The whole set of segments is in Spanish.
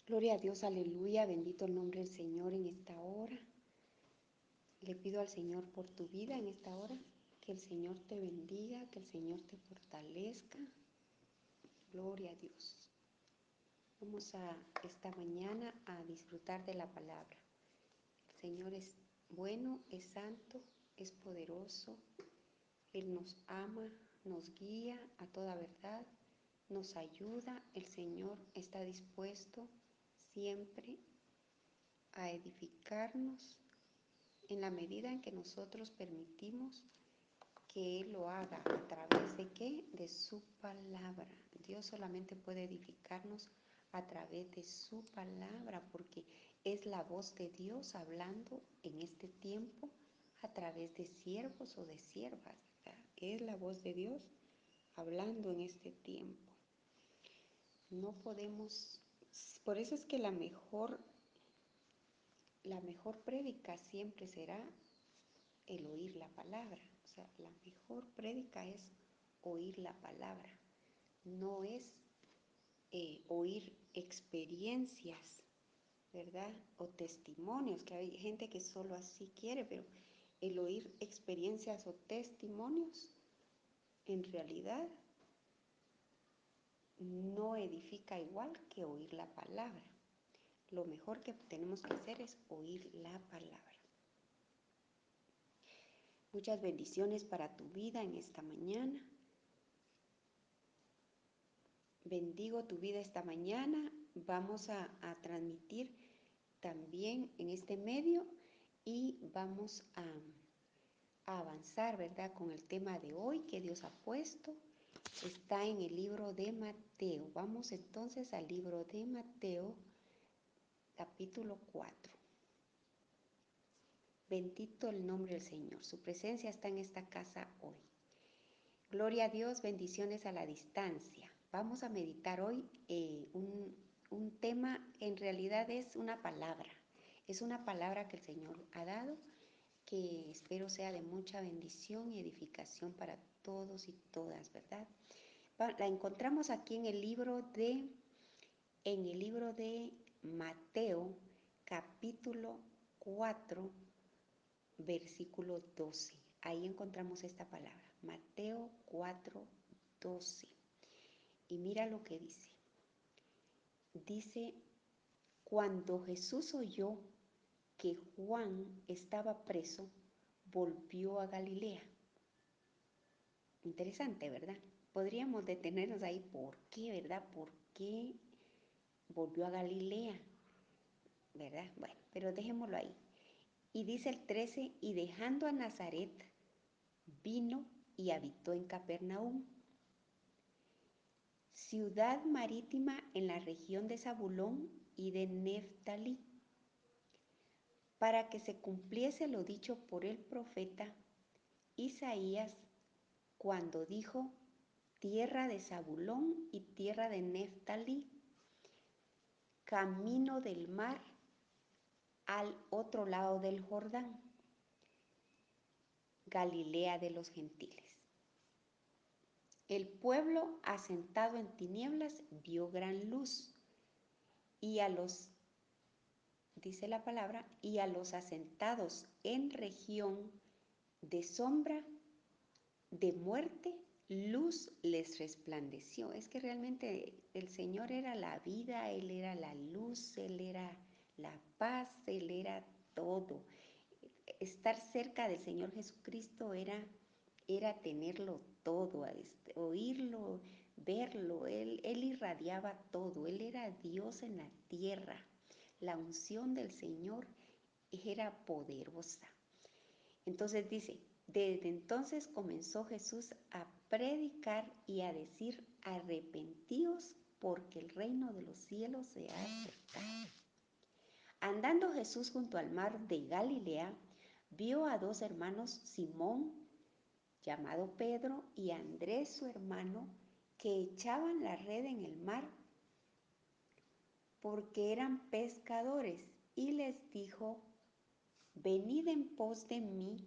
Gloria a Dios, aleluya, bendito el nombre del Señor en esta hora. Le pido al Señor por tu vida en esta hora, que el Señor te bendiga, que el Señor te fortalezca. Gloria a Dios. Vamos a esta mañana a disfrutar de la palabra. El Señor es bueno, es santo, es poderoso. Él nos ama, nos guía a toda verdad, nos ayuda. El Señor está dispuesto siempre a edificarnos en la medida en que nosotros permitimos que Él lo haga. ¿A través de qué? De su palabra. Dios solamente puede edificarnos a través de su palabra, porque es la voz de Dios hablando en este tiempo a través de siervos o de siervas, ¿verdad? Es la voz de Dios hablando en este tiempo. No podemos, por eso es que la mejor prédica siempre será el oír la palabra. O sea, la mejor prédica es oír la palabra, no es oír experiencias, ¿verdad? O testimonios, que hay gente que solo así quiere, pero el oír experiencias o testimonios en realidad no edifica igual que oír la palabra. Lo mejor que tenemos que hacer es oír la palabra. Muchas bendiciones para tu vida en esta mañana. Bendigo tu vida esta mañana. Vamos a transmitir también en este medio y vamos a avanzar, ¿verdad? Con el tema de hoy que Dios ha puesto. Está en el libro de Mateo. Vamos entonces al libro de Mateo, capítulo 4. Bendito el nombre del Señor. Su presencia está en esta casa hoy. Gloria a Dios, bendiciones a la distancia. Vamos a meditar hoy un tema, en realidad es una palabra. Es una palabra que el Señor ha dado, que espero sea de mucha bendición y edificación para todos y todas, ¿verdad? La encontramos aquí en el libro de Mateo, capítulo 4, versículo 12. Ahí encontramos esta palabra, Mateo 4, 12. Y mira lo que dice. Dice, cuando Jesús oyó que Juan estaba preso, volvió a Galilea. Interesante, ¿verdad? Podríamos detenernos ahí. ¿Por qué, verdad? ¿Por qué volvió a Galilea? ¿Verdad? Bueno, pero dejémoslo ahí. Y dice el 13, y dejando a Nazaret, vino y habitó en Capernaum, ciudad marítima en la región de Zabulón y de Neftalí, para que se cumpliese lo dicho por el profeta Isaías, cuando dijo, tierra de Zabulón y tierra de Neftalí, camino del mar al otro lado del Jordán, Galilea de los gentiles. El pueblo asentado en tinieblas vio gran luz, y dice la palabra, y a los asentados en región de sombra de muerte, luz les resplandeció. Es que realmente el Señor era la vida, Él era la luz, Él era la paz, Él era todo. Estar cerca del Señor Jesucristo era tenerlo todo, oírlo, verlo. Él irradiaba todo, Él era Dios en la tierra. La unción del Señor era poderosa. Entonces dice, desde entonces comenzó Jesús a predicar y a decir, arrepentíos porque el reino de los cielos se ha acercado. Andando Jesús junto al mar de Galilea, vio a dos hermanos, Simón, llamado Pedro, y Andrés su hermano, que echaban la red en el mar porque eran pescadores, y les dijo, venid en pos de mí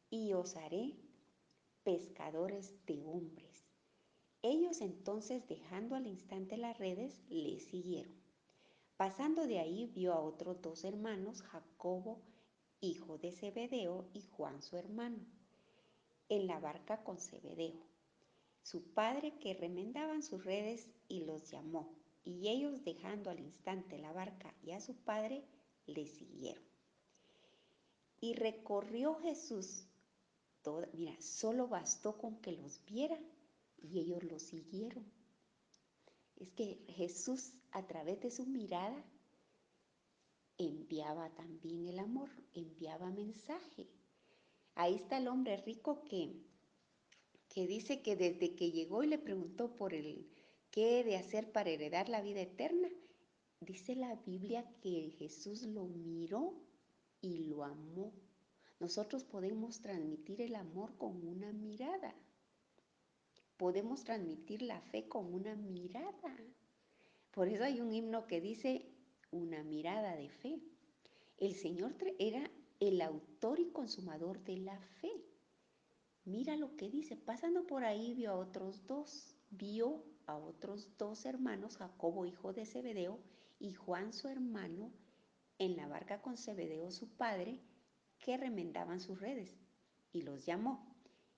y os haré pescadores de hombres. Ellos entonces, dejando al instante las redes, le siguieron. Pasando de ahí vio a otros dos hermanos, Jacobo, hijo de Zebedeo, y Juan su hermano, en la barca con Zebedeo, su padre, que remendaban sus redes, y los llamó. Y ellos, dejando al instante la barca y a su padre, le siguieron. Y recorrió Jesús mira, solo bastó con que los viera y ellos lo siguieron. Es que Jesús, a través de su mirada, enviaba también el amor, enviaba mensaje. Ahí está el hombre rico que dice que desde que llegó y le preguntó por el qué he de hacer para heredar la vida eterna, dice la Biblia que Jesús lo miró y lo amó. Nosotros podemos transmitir el amor con una mirada. Podemos transmitir la fe con una mirada. Por eso hay un himno que dice una mirada de fe. El Señor era el autor y consumador de la fe. Mira lo que dice, pasando por ahí vio a otros dos hermanos, Jacobo hijo de Zebedeo y Juan su hermano, en la barca con Zebedeo su padre, que remendaban sus redes, y los llamó.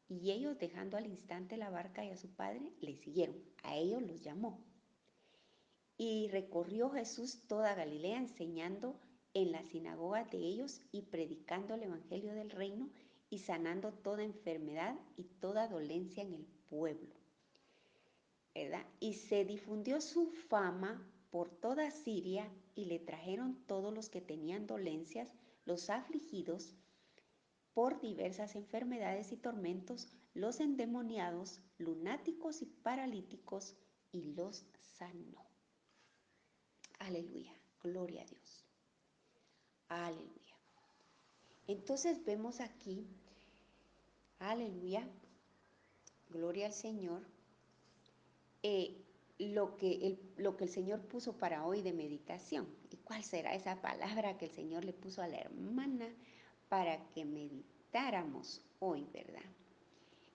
Y ellos, dejando al instante la barca y a su padre, le siguieron. A ellos los llamó. Y recorrió Jesús toda Galilea, enseñando en las sinagogas de ellos y predicando el evangelio del reino y sanando toda enfermedad y toda dolencia en el pueblo, ¿verdad? Y se difundió su fama por toda Siria y le trajeron todos los que tenían dolencias, los afligidos por diversas enfermedades y tormentos, los endemoniados, lunáticos y paralíticos, y los sanó. Aleluya, gloria a Dios. Aleluya. Entonces vemos aquí, aleluya, gloria al Señor, lo que el Señor puso para hoy de meditación. ¿Y cuál será esa palabra que el Señor le puso a la hermana para que meditáramos hoy, verdad?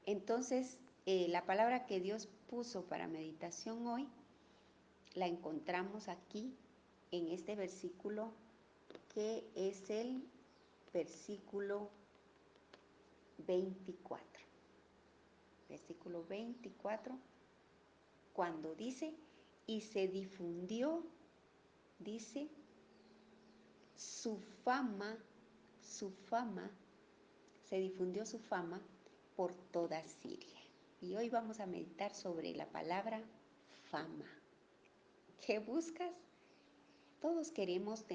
Entonces, la palabra que Dios puso para meditación hoy la encontramos aquí en este versículo, que es el versículo 24. Versículo 24, cuando dice, y se difundió, dice, su fama, se difundió su fama por toda Siria. Y hoy vamos a meditar sobre la palabra fama. ¿Qué buscas? Todos queremos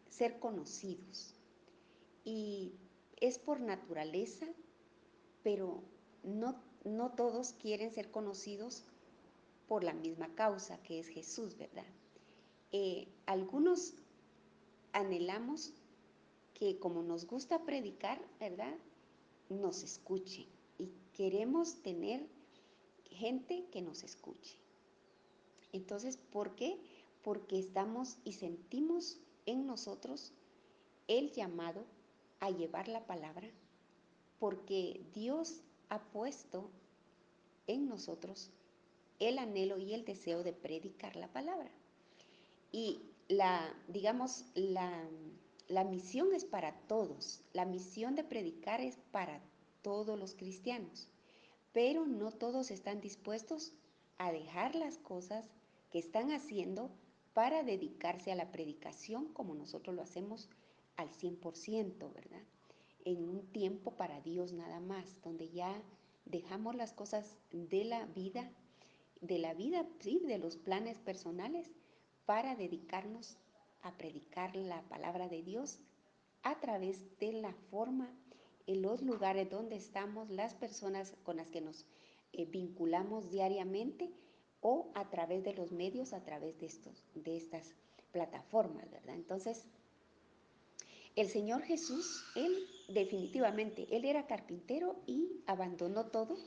ser conocidos. Y es por naturaleza, pero no todos quieren ser conocidos por la misma causa, que es Jesús, ¿verdad? Algunos anhelamos que, como nos gusta predicar, ¿verdad?, nos escuchen, y queremos tener gente que nos escuche. Entonces, ¿por qué? Porque estamos y sentimos en nosotros el llamado a llevar la palabra, porque Dios ha puesto en nosotros el anhelo y el deseo de predicar la palabra. Y digamos, la misión es para todos. La misión de predicar es para todos los cristianos, pero no todos están dispuestos a dejar las cosas que están haciendo para dedicarse a la predicación, como nosotros lo hacemos al 100%, ¿verdad? En un tiempo para Dios nada más, donde ya dejamos las cosas de la vida, sí, de los planes personales, para dedicarnos a predicar la palabra de Dios a través de la forma, en los lugares donde estamos, las personas con las que nos vinculamos diariamente, o a través de los medios, a través de estas plataformas, ¿verdad? Entonces, el Señor Jesús, Él definitivamente, Él era carpintero y abandonó todo.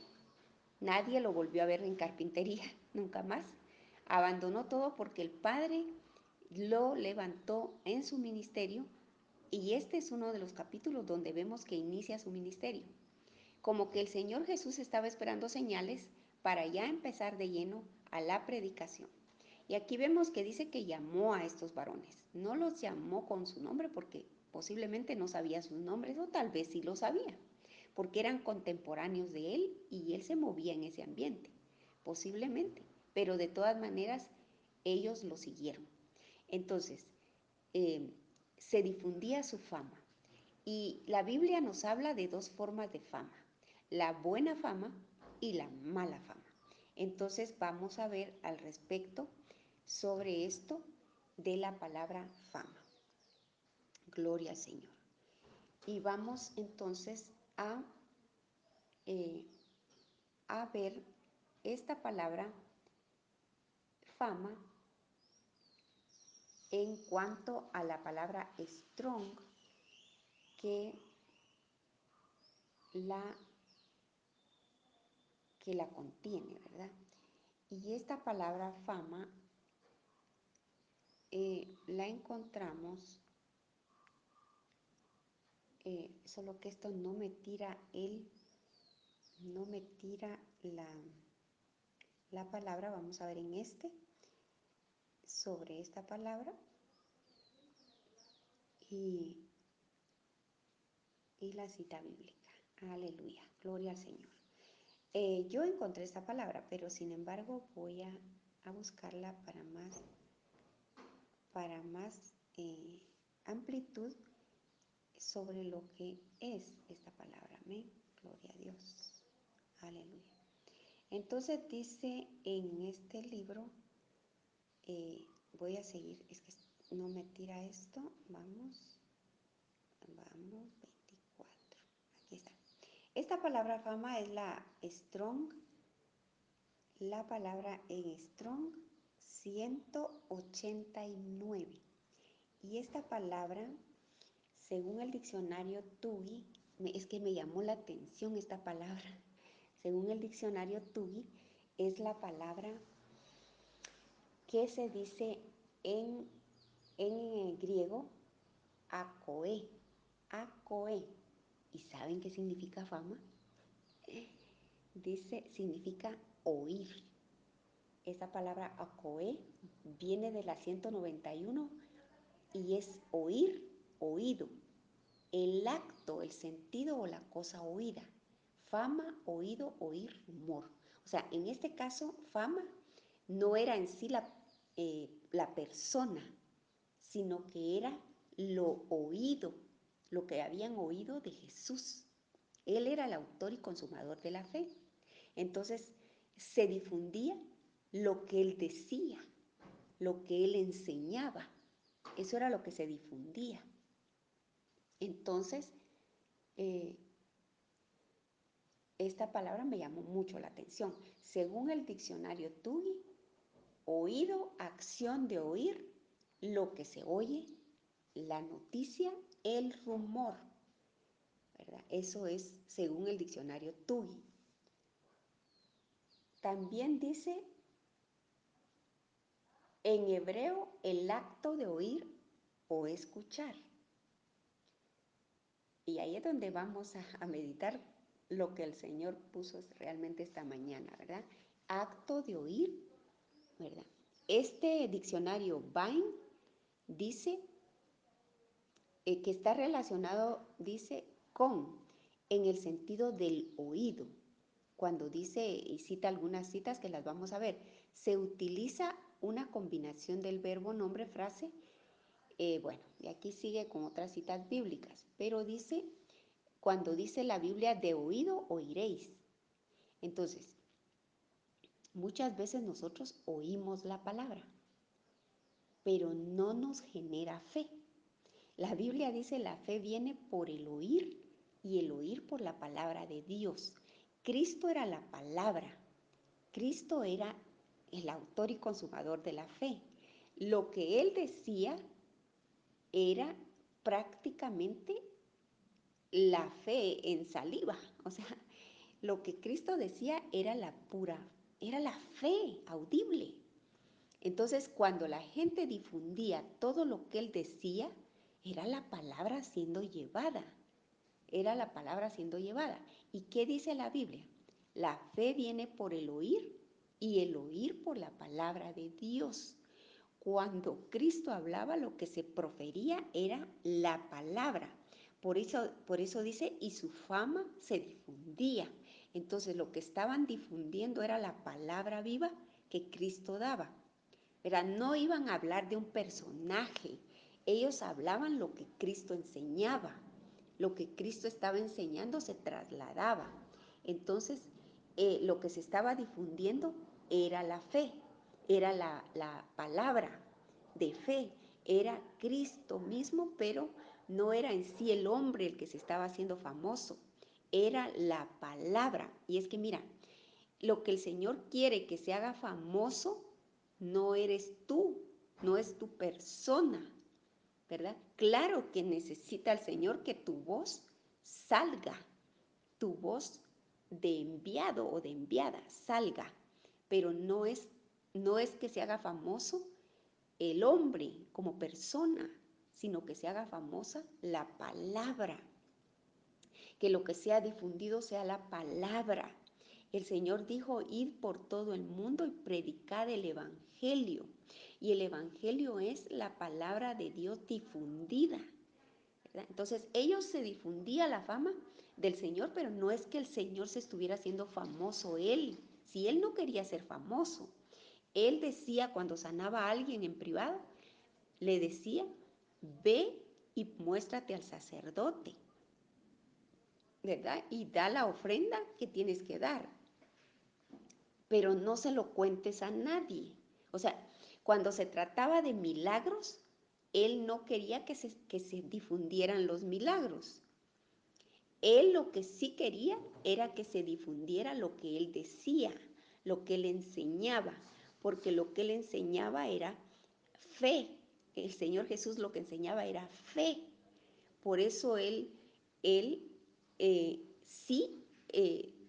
Nadie lo volvió a ver en carpintería, nunca más. Abandonó todo porque el Padre lo levantó en su ministerio, y este es uno de los capítulos donde vemos que inicia su ministerio. Como que el Señor Jesús estaba esperando señales para ya empezar de lleno a la predicación. Y aquí vemos que dice que llamó a estos varones. No los llamó con su nombre porque posiblemente no sabía sus nombres o tal vez sí lo sabía, porque eran contemporáneos de él y él se movía en ese ambiente, posiblemente, pero de todas maneras ellos lo siguieron. Entonces, eh, se difundía su fama. Y la Biblia nos habla de dos formas de fama, la buena fama y la mala fama. Entonces vamos a ver al respecto sobre esto de la palabra fama. Gloria al Señor. Y vamos entonces eh, a ver esta palabra fama en cuanto a la palabra strong que la, que la contiene, ¿verdad? Y esta palabra fama la encontramos, solo que esto no me tira la palabra. Vamos a ver en sobre esta palabra y, y la cita bíblica. Aleluya, gloria al Señor. Yo encontré esta palabra, pero sin embargo voy a buscarla para más amplitud sobre lo que es esta palabra. Amén. Gloria a Dios. Aleluya. Entonces dice en este libro, voy a seguir, es que no me tira esto, vamos, 24, aquí está. Esta palabra fama es la palabra en Strong 189. Y esta palabra, según el diccionario TUI, es que me llamó la atención esta palabra. Según el diccionario TUI, es la palabra que se dice en griego akoe, akoe. ¿Y saben qué significa fama? Significa oír. Esa palabra akoe viene de la 191 y es oír, oído. El acto, el sentido o la cosa oída. Fama, oído, oír, rumor. O sea, en este caso, fama no era en sí la persona, sino que era lo oído, lo que habían oído de Jesús. Él era el autor y consumador de la fe. Entonces, se difundía lo que él decía, lo que él enseñaba. Eso era lo que se difundía. Entonces, esta palabra me llamó mucho la atención. Según el diccionario TUI, oído, acción de oír, lo que se oye, la noticia, el rumor, ¿verdad? Eso es según el diccionario TUI. También dice en hebreo el acto de oír o escuchar. Y ahí es donde vamos a meditar lo que el Señor puso realmente esta mañana, ¿verdad? Acto de oír, ¿verdad? Este diccionario Vine dice que está relacionado, dice, con, en el sentido del oído. Cuando dice, y cita algunas citas que las vamos a ver, se utiliza una combinación del verbo, nombre, frase. Bueno, y aquí sigue con otras citas bíblicas, pero dice, cuando dice la Biblia, de oído oiréis. Entonces, muchas veces nosotros oímos la palabra, pero no nos genera fe. La Biblia dice la fe viene por el oír y el oír por la palabra de Dios. Cristo era la palabra. Cristo era el autor y consumador de la fe. Lo que él decía era prácticamente la fe en saliva. O sea, lo que Cristo decía era era la fe audible. Entonces, cuando la gente difundía todo lo que él decía, era la palabra siendo llevada. Era la palabra siendo llevada. ¿Y qué dice la Biblia? La fe viene por el oír y el oír por la palabra de Dios. Cuando Cristo hablaba, lo que se profería era la palabra. Por eso dice, y su fama se difundía. Entonces lo que estaban difundiendo era la palabra viva que Cristo daba. ¿Verdad? No iban a hablar de un personaje, ellos hablaban lo que Cristo enseñaba. Lo que Cristo estaba enseñando se trasladaba. Entonces, lo que se estaba difundiendo era la fe, era la palabra de fe, era Cristo mismo, pero no era en sí el hombre el que se estaba haciendo famoso, era la palabra. Y es que mira, lo que el Señor quiere que se haga famoso no eres tú, no es tu persona, ¿verdad? Claro que necesita el Señor que tu voz salga, tu voz de enviado o de enviada salga, pero no es que se haga famoso el hombre como persona, sino que se haga famosa la palabra, que lo que sea difundido sea la palabra. El Señor dijo, id por todo el mundo y predicad el Evangelio. Y el Evangelio es la palabra de Dios difundida, ¿verdad? Entonces ellos se difundía la fama del Señor, pero no es que el Señor se estuviera haciendo famoso él. Si él no quería ser famoso, él decía cuando sanaba a alguien en privado, le decía, ve y muéstrate al sacerdote, ¿verdad? Y da la ofrenda que tienes que dar, pero no se lo cuentes a nadie. O sea, cuando se trataba de milagros, él no quería que se difundieran los milagros. Él lo que sí quería era que se difundiera lo que él decía, lo que él enseñaba, porque lo que él enseñaba era fe. El Señor Jesús lo que enseñaba era fe. Por eso él sí,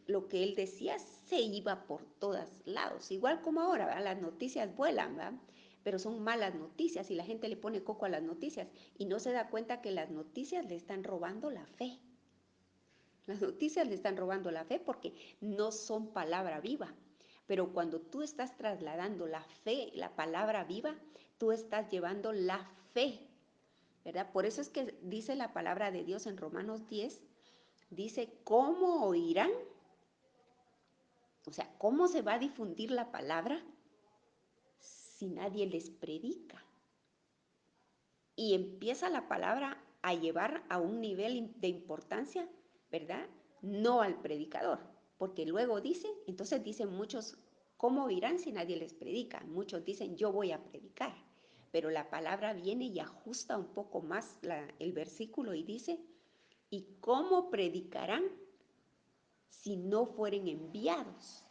lo que él decía se iba por todos lados. Igual como ahora, ¿verdad? Las noticias vuelan, ¿verdad? Pero son malas noticias y la gente le pone coco a las noticias y no se da cuenta que las noticias le están robando la fe. Las noticias le están robando la fe porque no son palabra viva. Pero cuando tú estás trasladando la fe, la palabra viva, tú estás llevando la fe, ¿verdad? Por eso es que dice la palabra de Dios en Romanos 10, dice, ¿cómo oirán? O sea, ¿cómo se va a difundir la palabra si nadie les predica? Y empieza la palabra a llevar a un nivel de importancia, ¿verdad? No al predicador, porque luego dice, entonces dicen muchos, ¿cómo oirán si nadie les predica? Muchos dicen, yo voy a predicar, pero la palabra viene y ajusta un poco más el versículo y dice, ¿y cómo predicarán si no fueren enviados?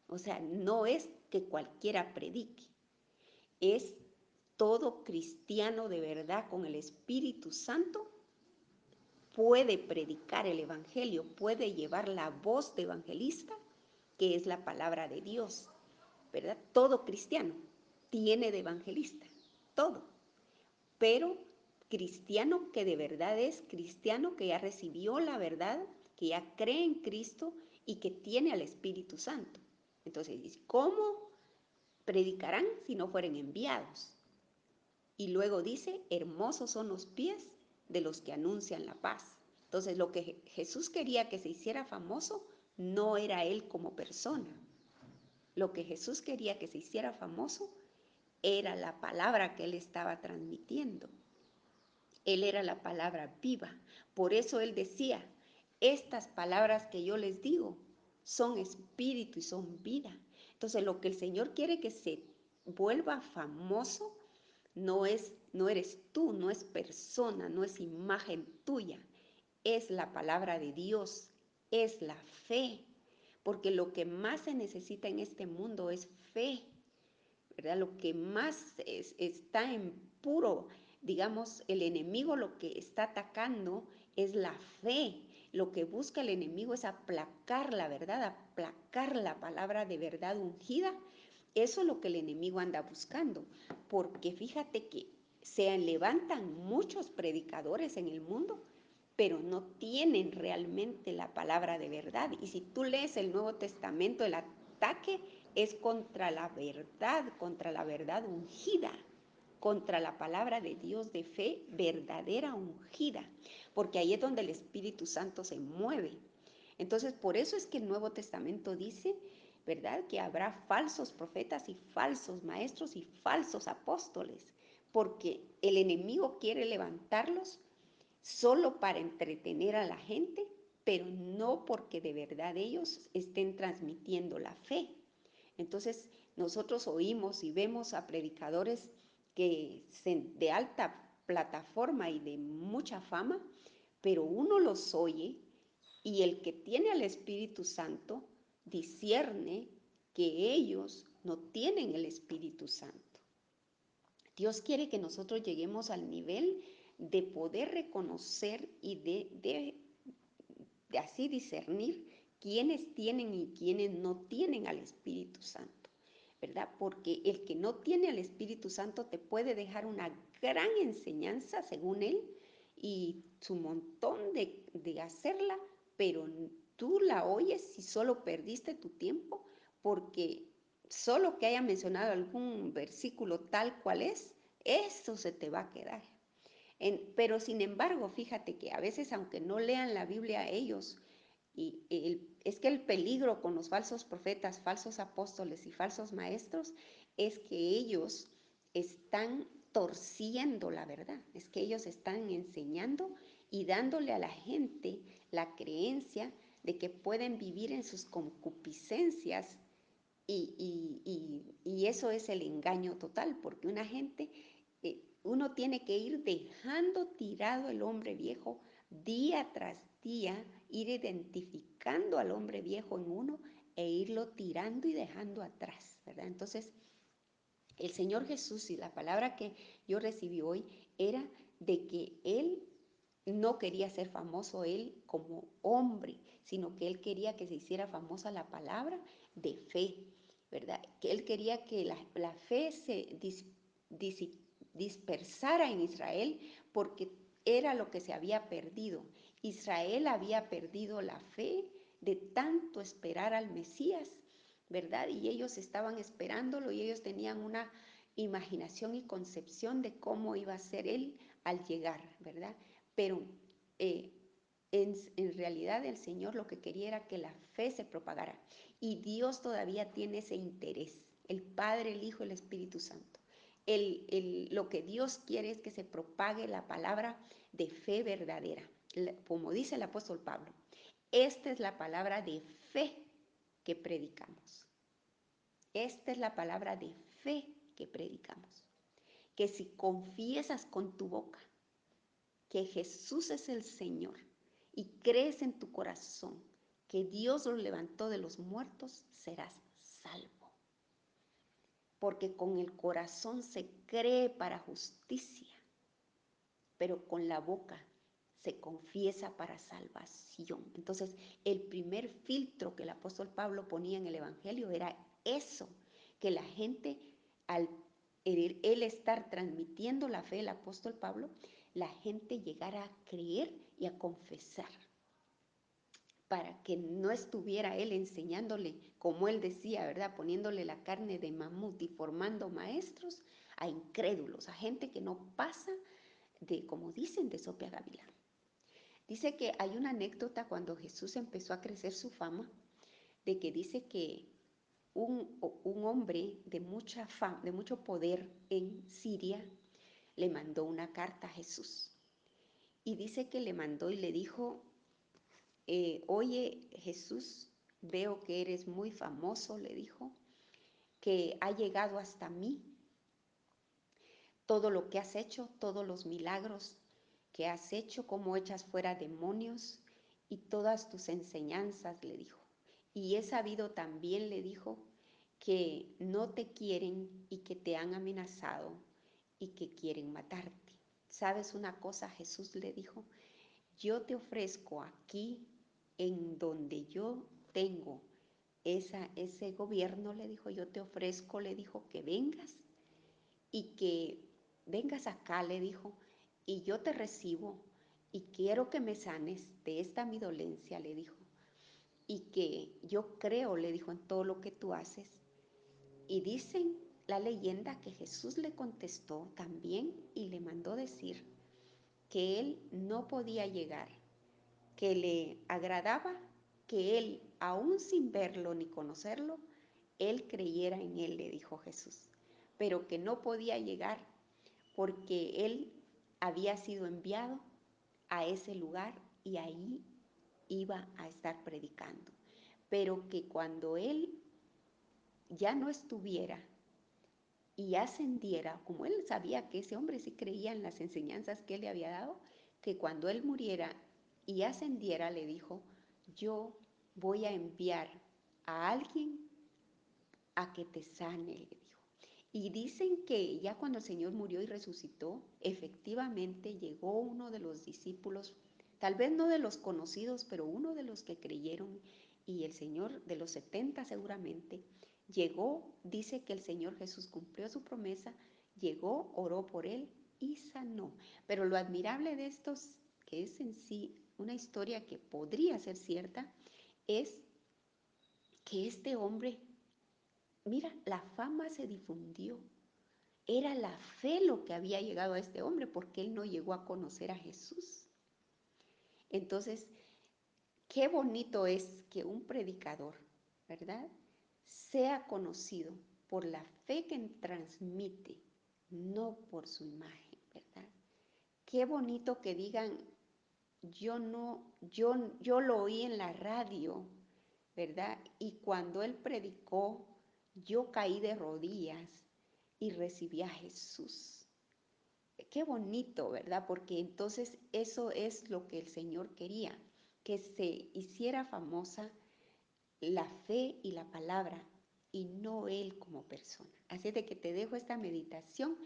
O sea, no es que cualquiera predique, es todo cristiano de verdad con el Espíritu Santo puede predicar el Evangelio, puede llevar la voz de evangelista, que es la palabra de Dios, ¿verdad? Todo cristiano tiene de evangelista, todo, pero cristiano que de verdad es cristiano, que ya recibió la verdad, que ya cree en Cristo y que tiene al Espíritu Santo. Entonces dice, ¿cómo predicarán si no fueren enviados? Y luego dice, hermosos son los pies de los que anuncian la paz. Entonces lo que Jesús quería que se hiciera famoso no era él como persona. Lo que Jesús quería que se hiciera famoso era la palabra que él estaba transmitiendo. Él era la palabra viva. Por eso él decía, estas palabras que yo les digo son espíritu y son vida. Entonces lo que el Señor quiere que se vuelva famoso no eres tú, no es persona, no es imagen tuya, es la palabra de Dios, es la fe, porque lo que más se necesita en este mundo es fe, ¿verdad? Lo que más está en puro, digamos, el enemigo lo que está atacando es la fe. Lo que busca el enemigo es aplacar la verdad, aplacar la palabra de verdad ungida. Eso es lo que el enemigo anda buscando, porque fíjate que se levantan muchos predicadores en el mundo, pero no tienen realmente la palabra de verdad. Y si tú lees el Nuevo Testamento, el ataque es contra la verdad ungida, contra la palabra de Dios de fe verdadera ungida, porque ahí es donde el Espíritu Santo se mueve. Entonces, por eso es que el Nuevo Testamento dice, ¿verdad?, que habrá falsos profetas y falsos maestros y falsos apóstoles, porque el enemigo quiere levantarlos solo para entretener a la gente, pero no porque de verdad ellos estén transmitiendo la fe. Entonces, nosotros oímos y vemos a predicadores de alta plataforma y de mucha fama, pero uno los oye y el que tiene al Espíritu Santo discierne que ellos no tienen el Espíritu Santo. Dios quiere que nosotros lleguemos al nivel de poder reconocer y de así discernir quiénes tienen y quiénes no tienen al Espíritu Santo, ¿verdad? Porque el que no tiene al Espíritu Santo te puede dejar una gran enseñanza según él y su montón de hacerla, pero tú la oyes y solo perdiste tu tiempo porque solo que haya mencionado algún versículo tal cual es, eso se te va a quedar. Pero sin embargo, fíjate que a veces, aunque no lean la Biblia ellos, es que el peligro con los falsos profetas, falsos apóstoles y falsos maestros es que ellos están torciendo la verdad, es que ellos están enseñando y dándole a la gente la creencia de que pueden vivir en sus concupiscencias y eso es el engaño total, porque uno tiene que ir dejando tirado el hombre viejo día tras día, ir identificando al hombre viejo en uno e irlo tirando y dejando atrás, ¿verdad? Entonces, el Señor Jesús y la palabra que yo recibí hoy era de que Él no quería ser famoso Él como hombre, sino que Él quería que se hiciera famosa la palabra de fe, ¿verdad? Que Él quería que la fe se dispersara en Israel porque era lo que se había perdido. Israel había perdido la fe de tanto esperar al Mesías, ¿verdad? Y ellos estaban esperándolo y ellos tenían una imaginación y concepción de cómo iba a ser Él al llegar, ¿verdad? Pero en realidad el Señor lo que quería era que la fe se propagara. Y Dios todavía tiene ese interés, el Padre, el Hijo, el Espíritu Santo. Lo que Dios quiere es que se propague la palabra de fe verdadera. Como dice el apóstol Pablo, esta es la palabra de fe que predicamos. Esta es la palabra de fe que predicamos. Que si confiesas con tu boca que Jesús es el Señor y crees en tu corazón que Dios lo levantó de los muertos, serás salvo. Porque con el corazón se cree para justicia, pero con la boca se confiesa para salvación. Entonces, el primer filtro que el apóstol Pablo ponía en el Evangelio era eso, que la gente, al él estar transmitiendo la fe del apóstol Pablo, la gente llegara a creer y a confesar, para que no estuviera él enseñándole, como él decía, ¿verdad?, poniéndole la carne de mamut y formando maestros a incrédulos, a gente que no pasa de, como dicen, de sope a gavilán. Dice que hay una anécdota cuando Jesús empezó a crecer su fama, de que dice que un hombre de mucha fama, de mucho poder en Siria, le mandó una carta a Jesús. Y dice que le mandó y le dijo, oye Jesús, veo que eres muy famoso, le dijo, que ha llegado hasta mí todo lo que has hecho, todos los milagros que has hecho, cómo echas fuera demonios y todas tus enseñanzas, le dijo. Y he sabido también, le dijo, que no te quieren y que te han amenazado y que quieren matarte. ¿Sabes una cosa? Jesús le dijo, yo te ofrezco aquí en donde yo tengo ese gobierno, le dijo, yo te ofrezco, le dijo, que vengas y que vengas acá, le dijo, y yo te recibo y quiero que me sanes de esta mi dolencia, le dijo, y que yo creo, le dijo, en todo lo que tú haces, Y dicen la leyenda que Jesús le contestó también y le mandó decir que él no podía llegar, que le agradaba que él, aún sin verlo ni conocerlo, él creyera en él, le dijo Jesús, pero que no podía llegar porque él había sido enviado a ese lugar y ahí iba a estar predicando, pero que cuando él ya no estuviera y ascendiera, como él sabía que ese hombre sí creía en las enseñanzas que él le había dado, que cuando él muriera y ascendiera, le dijo, yo voy a enviar a alguien a que te sane, le dijo. Y dicen que ya cuando el Señor murió y resucitó, efectivamente llegó uno de los discípulos, tal vez no de los conocidos, pero uno de los que creyeron, y el Señor de los 70 seguramente, llegó, dice que el Señor Jesús cumplió su promesa, llegó, oró por él y sanó. Pero lo admirable de estos, que es en sí una historia que podría ser cierta, es que este hombre, mira, la fama se difundió. Era la fe lo que había llegado a este hombre porque él no llegó a conocer a Jesús. Entonces, qué bonito es que un predicador, ¿verdad?, sea conocido por la fe que transmite, no por su imagen, ¿verdad? Qué bonito que digan, yo lo oí en la radio, ¿verdad? Y cuando él predicó, yo caí de rodillas y recibí a Jesús. Qué bonito, ¿verdad? Porque entonces eso es lo que el Señor quería, que se hiciera famosa la fe y la palabra y no Él como persona. Así de que te dejo esta meditación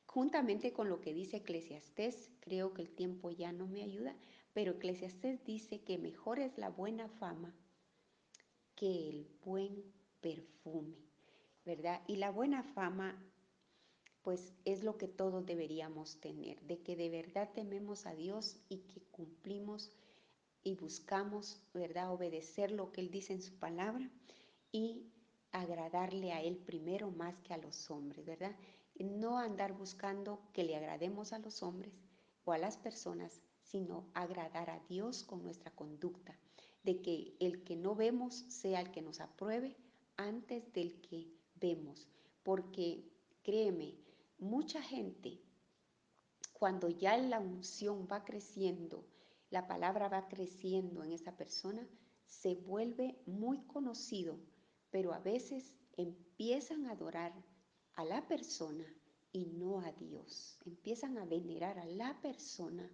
juntamente con lo que dice Eclesiastés. Creo que el tiempo ya no me ayuda, pero Eclesiastés dice que mejor es la buena fama que el buen perfume, ¿verdad? Y la buena fama pues es lo que todos deberíamos tener, de que de verdad tememos a Dios y que cumplimos y buscamos, ¿verdad?, obedecer lo que Él dice en su palabra y agradarle a Él primero más que a los hombres, ¿verdad? No andar buscando que le agrademos a los hombres o a las personas, sino agradar a Dios con nuestra conducta, de que el que no vemos sea el que nos apruebe antes del que vemos, porque créeme, mucha gente cuando ya la unción va creciendo, la palabra va creciendo en esa persona, se vuelve muy conocido, pero a veces empiezan a adorar a la persona y no a Dios. Empiezan a venerar a la persona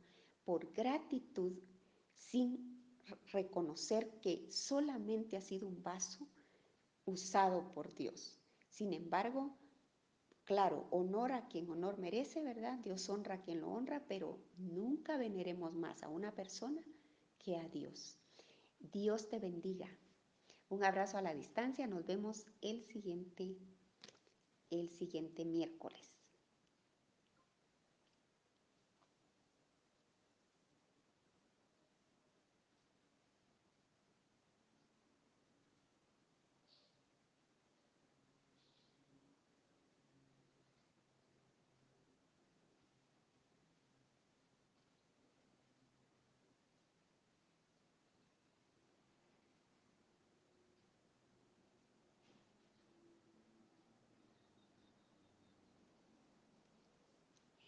por gratitud sin reconocer que solamente ha sido un vaso usado por Dios. Sin embargo, claro, honor a quien honor merece, ¿verdad? Dios honra a quien lo honra, pero nunca veneremos más a una persona que a Dios. Dios te bendiga. Un abrazo a la distancia. Nos vemos el siguiente miércoles.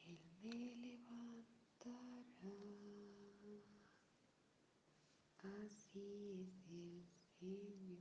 Él me levantará. Así es el Señor.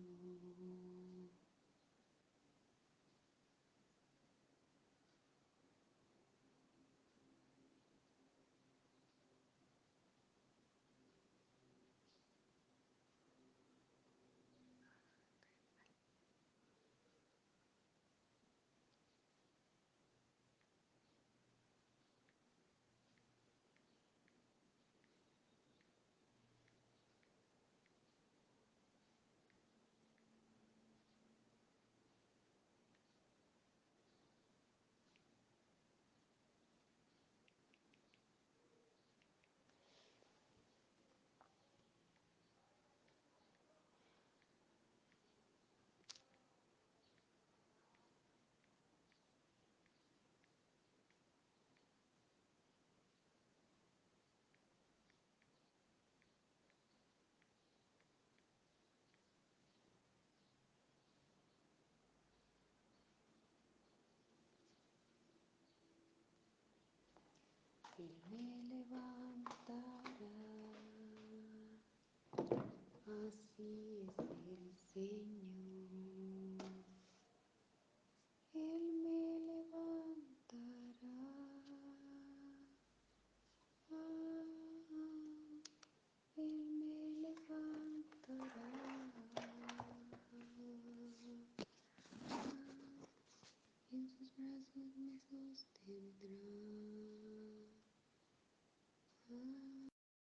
Él me levantará. Así es